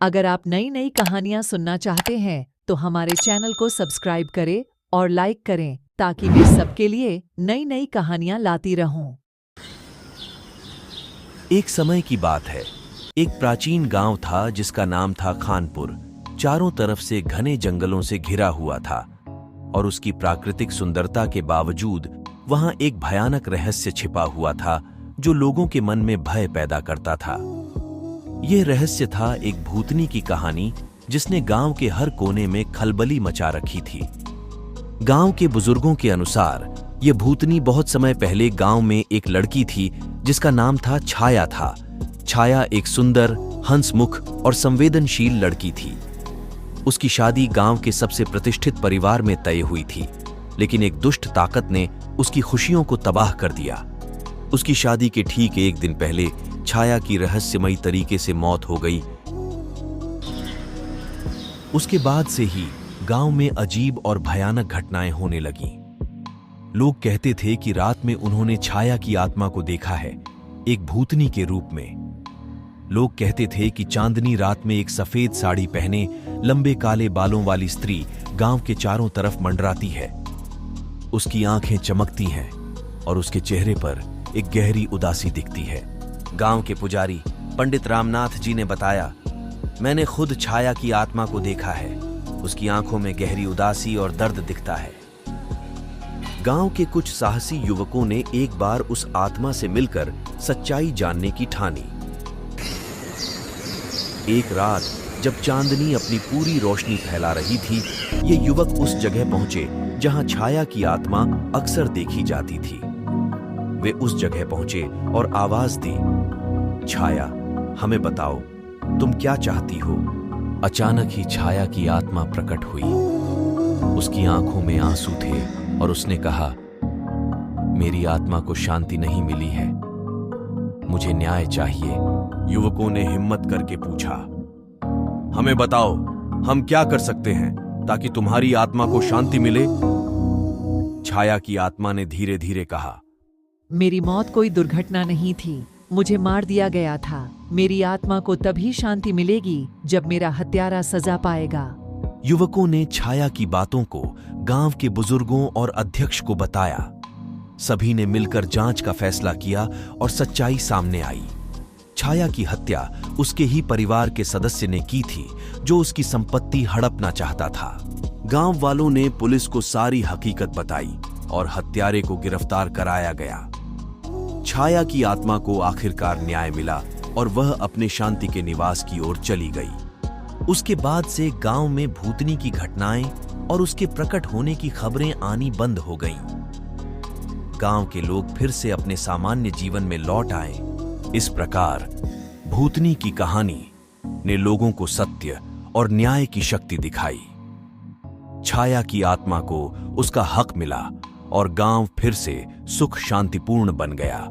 अगर आप नई नई कहानियां सुनना चाहते हैं तो हमारे चैनल को सब्सक्राइब करें और लाइक करें ताकि मैं सबके लिए नई नई कहानियां लाती रहूं। एक समय की बात है। एक प्राचीन गांव था जिसका नाम था खानपुर। चारों तरफ से घने जंगलों से घिरा हुआ था और उसकी प्राकृतिक सुंदरता के बावजूद वहां एक भयानक रहस्य छिपा हुआ था जो लोगों के मन में भय पैदा करता था। यह रहस्य था एक भूतनी की कहानी जिसने गांव के हर कोने में खलबली मचा रखी थी। गांव के बुजुर्गों के अनुसार यह भूतनी बहुत समय पहले गांव में एक लड़की थी जिसका नाम था छाया था। छाया एक सुंदर, हंसमुख और संवेदनशील लड़की थी। उसकी शादी गांव के सबसे प्रतिष्ठित परिवार में तय हुई थी, लेकिन एक दुष्ट ताकत ने उसकी खुशियों को तबाह कर दिया। उसकी शादी के ठीक एक दिन पहले छाया की रहस्यमयी तरीके से मौत हो गई। उसके बाद से ही गांव में अजीब और भयानक घटनाएं होने लगीं। लोग कहते थे कि रात में उन्होंने छाया की आत्मा को देखा है, एक भूतनी के रूप में। लोग कहते थे कि चांदनी रात में एक सफेद साड़ी पहने लंबे काले बालों वाली स्त्री गांव के चारों तरफ मंडराती है। उसकी आंखें चमकती हैं और उसके चेहरे पर एक गहरी उदासी दिखती है। गांव के पुजारी पंडित रामनाथ जी ने बताया, मैंने खुद छाया की आत्मा को देखा है। उसकी आंखों में गहरी उदासी और दर्द दिखता है। गांव के कुछ साहसी युवकों ने एक बार उस आत्मा से मिलकर सच्चाई जानने की ठानी। एक रात जब चांदनी अपनी पूरी रोशनी फैला रही थी, ये युवक उस जगह पहुंचे जहां छाया की आत्मा अक्सर देखी जाती थी। वे उस जगह पहुंचे और आवाज दी, छाया, हमें बताओ, तुम क्या चाहती हो? अचानक ही छाया की आत्मा प्रकट हुई। उसकी आंखों में आंसू थे और उसने कहा, मेरी आत्मा को शांति नहीं मिली है, मुझे न्याय चाहिए। युवकों ने हिम्मत करके पूछा, हमें बताओ, हम क्या कर सकते हैं ताकि तुम्हारी आत्मा को शांति मिले? छाया की आत्मा ने धीरे धीरे कहा, मेरी मौत कोई दुर्घटना नहीं थी, मुझे मार दिया गया था। मेरी आत्मा को तभी शांति मिलेगी जब मेरा हत्यारा सजा पाएगा। युवकों ने छाया की बातों को गांव के बुजुर्गों और अध्यक्ष को बताया। सभी ने मिलकर जांच का फैसला किया और सच्चाई सामने आई। छाया की हत्या उसके ही परिवार के सदस्य ने की थी जो उसकी संपत्ति हड़पना चाहता था। गांव वालों ने पुलिस को सारी हकीकत बताई और हत्यारे को गिरफ्तार कराया गया। छाया की आत्मा को आखिरकार न्याय मिला और वह अपने शांति के निवास की ओर चली गई। उसके बाद से गांव में भूतनी की घटनाएं और उसके प्रकट होने की खबरें आनी बंद हो गईं। गांव के लोग फिर से अपने सामान्य जीवन में लौट आए। इस प्रकार भूतनी की कहानी ने लोगों को सत्य और न्याय की शक्ति दिखाई। छाया की आत्मा को उसका हक मिला और गांव फिर से सुख शांतिपूर्ण बन गया।